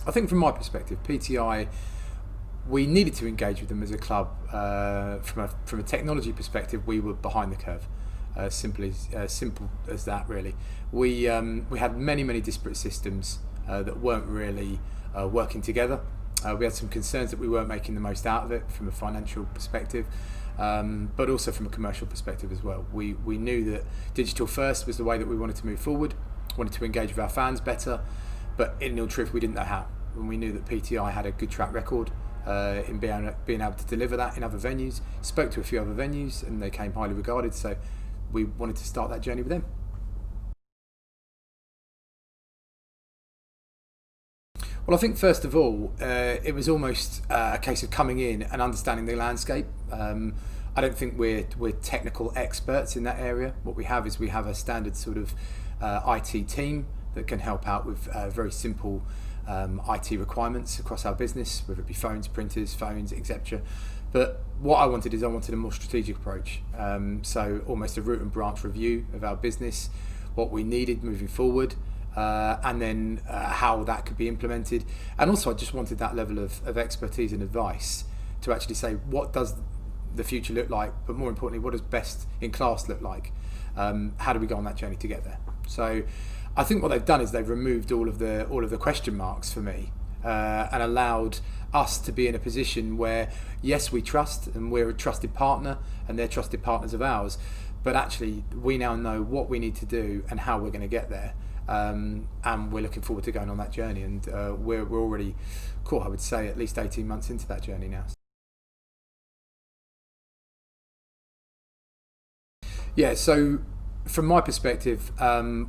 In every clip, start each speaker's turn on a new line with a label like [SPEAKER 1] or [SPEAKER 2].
[SPEAKER 1] I think from my perspective, PTI, we needed to engage with them as a club. From a technology perspective, we were behind the curve. Simple as that, really. We had many disparate systems that weren't really working together. We had some concerns that we weren't making the most out of it from a financial perspective, but also from a commercial perspective as well. We knew that digital first was the way that we wanted to move forward, wanted to engage with our fans better, but in all truth we didn't know how. And we knew that PTI had a good track record in being able to deliver that in other venues. Spoke to a few other venues and they came highly regarded, so we wanted to start that journey with them. Well, I think first of all, it was almost a case of coming in and understanding the landscape. I don't think we're technical experts in that area. What we have is we have a standard sort of IT team that can help out with very simple IT requirements across our business, whether it be phones, printers, phones, etc. But what I wanted a more strategic approach. So almost a root and branch review of our business, what we needed moving forward, and then how that could be implemented. And also I just wanted that level of expertise and advice to actually say, what does the future look like, but more importantly, what does best in class look like? How do we go on that journey to get there? So I think what they've done is they've removed all of the question marks for me, and allowed us to be in a position where, yes, we trust and we're a trusted partner and they're trusted partners of ours, but actually we now know what we need to do and how we're going to get there. And we're looking forward to going on that journey, and we're already, I would say, at least 18 months into that journey now. Yeah, so from my perspective,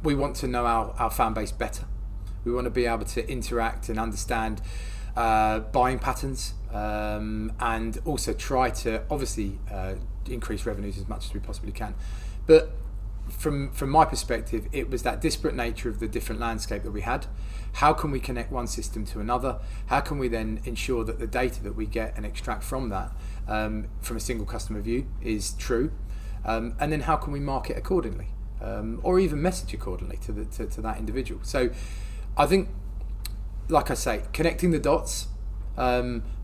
[SPEAKER 1] we want to know our fan base better. We want to be able to interact and understand buying patterns, and also try to obviously increase revenues as much as we possibly can. But from my perspective, it was that disparate nature of the different landscape that we had. How can we connect one system to another? How can we then ensure that the data that we get and extract from that, from a single customer view, is true? And then how can we market accordingly, or even message accordingly to that individual? So I think, like I say, connecting the dots,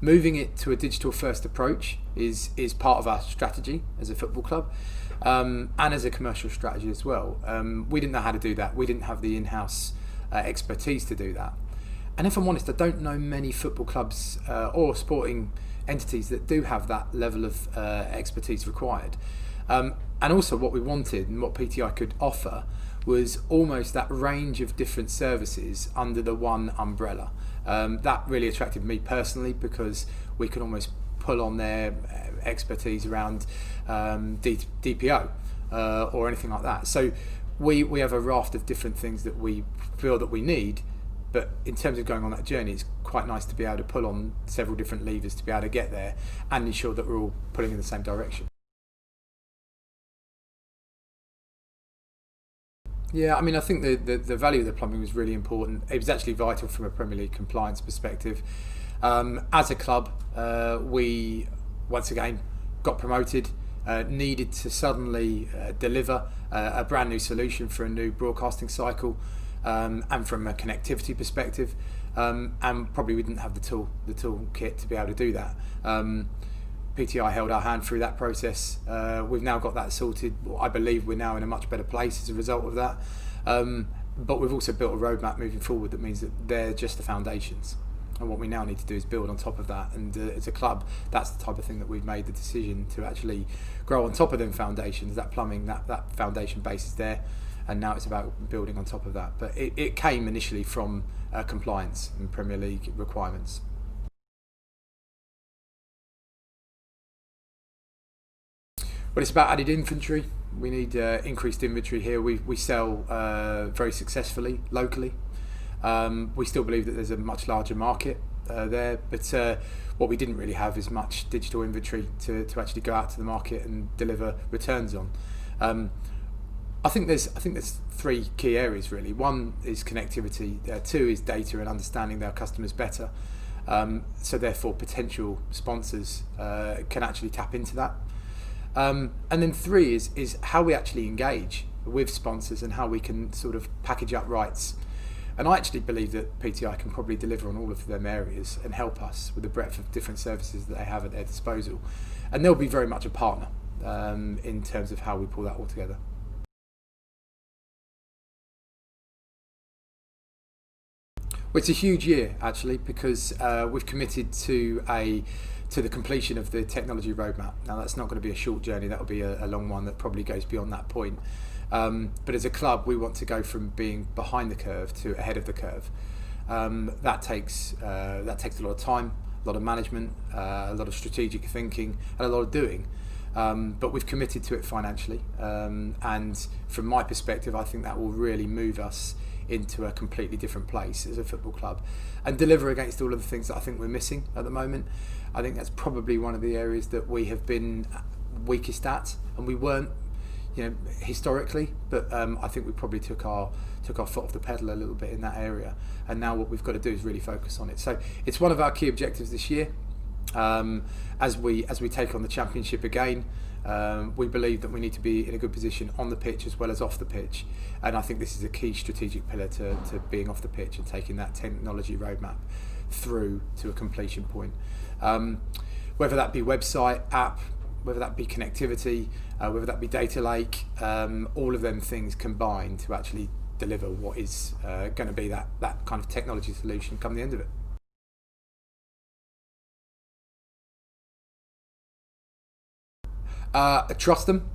[SPEAKER 1] moving it to a digital first approach is part of our strategy as a football club, and as a commercial strategy as well. We didn't know how to do that. We didn't have the in-house expertise to do that. And if I'm honest, I don't know many football clubs or sporting entities that do have that level of expertise required. And also what we wanted and what PTI could offer was almost that range of different services under the one umbrella. That really attracted me personally, because we could almost pull on their expertise around DPO or anything like that. So we have a raft of different things that we feel that we need, but in terms of going on that journey, it's quite nice to be able to pull on several different levers to be able to get there and ensure that we're all pulling in the same direction. Yeah, I mean, I think the value of the plumbing was really important. It was actually vital from a Premier League compliance perspective. As a club, we once again got promoted, needed to suddenly deliver a brand new solution for a new broadcasting cycle, and from a connectivity perspective, and probably we didn't have the toolkit to be able to do that. PTI held our hand through that process. We've now got that sorted. I believe we're now in a much better place as a result of that. But we've also built a roadmap moving forward that means that they're just the foundations. And what we now need to do is build on top of that. And as a club, that's the type of thing that we've made the decision to actually grow on top of them foundations. That plumbing, that foundation base is there. And now it's about building on top of that. But it came initially from compliance and Premier League requirements. Well, it's about added inventory. We need increased inventory here. We sell very successfully locally. We still believe that there's a much larger market there, but what we didn't really have is much digital inventory to actually go out to the market and deliver returns on. I think there's three key areas really. One is connectivity. Two is data and understanding their customers better. So therefore, potential sponsors can actually tap into that. And then three is how we actually engage with sponsors and how we can sort of package up rights. And I actually believe that PTI can probably deliver on all of them areas and help us with the breadth of different services that they have at their disposal. And they'll be very much a partner in terms of how we pull that all together. Well, it's a huge year actually, because we've committed to the completion of the technology roadmap. Now that's not going to be a short journey, that'll be a long one that probably goes beyond that point. But as a club, we want to go from being behind the curve to ahead of the curve. That takes a lot of time, a lot of management, a lot of strategic thinking, and a lot of doing. But we've committed to it financially, and from my perspective, I think that will really move us into a completely different place as a football club and deliver against all of the things that I think we're missing at the moment. I think that's probably one of the areas that we have been weakest at, and we weren't, historically, but I think we probably took our foot off the pedal a little bit in that area, and now what we've got to do is really focus on it. So it's one of our key objectives this year. As we take on the championship again, we believe that we need to be in a good position on the pitch as well as off the pitch, and I think this is a key strategic pillar to being off the pitch and taking that technology roadmap through to a completion point. Whether that be website, app, whether that be connectivity, whether that be data lake, all of them things combined to actually deliver what is going to be that kind of technology solution come the end of it. I trust them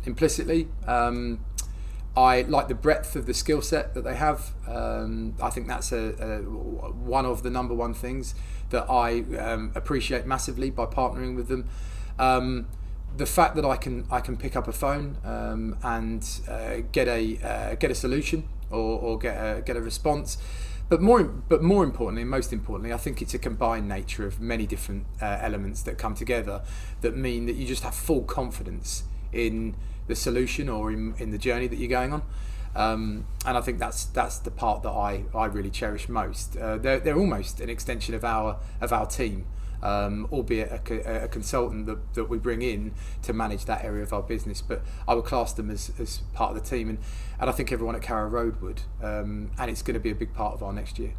[SPEAKER 1] implicitly. I like the breadth of the skill set that they have. I think that's one of the number one things that I appreciate massively by partnering with them. The fact that I can pick up a phone and get a solution or get a response. But more importantly, and most importantly, I think it's a combined nature of many different elements that come together that mean that you just have full confidence in the solution or in the journey that you're going on. And I think that's the part that I really cherish most. They're almost an extension of our team, albeit a consultant that we bring in to manage that area of our business. But I would class them as part of the team, and I think everyone at Carrow Road would. And it's going to be a big part of our next year.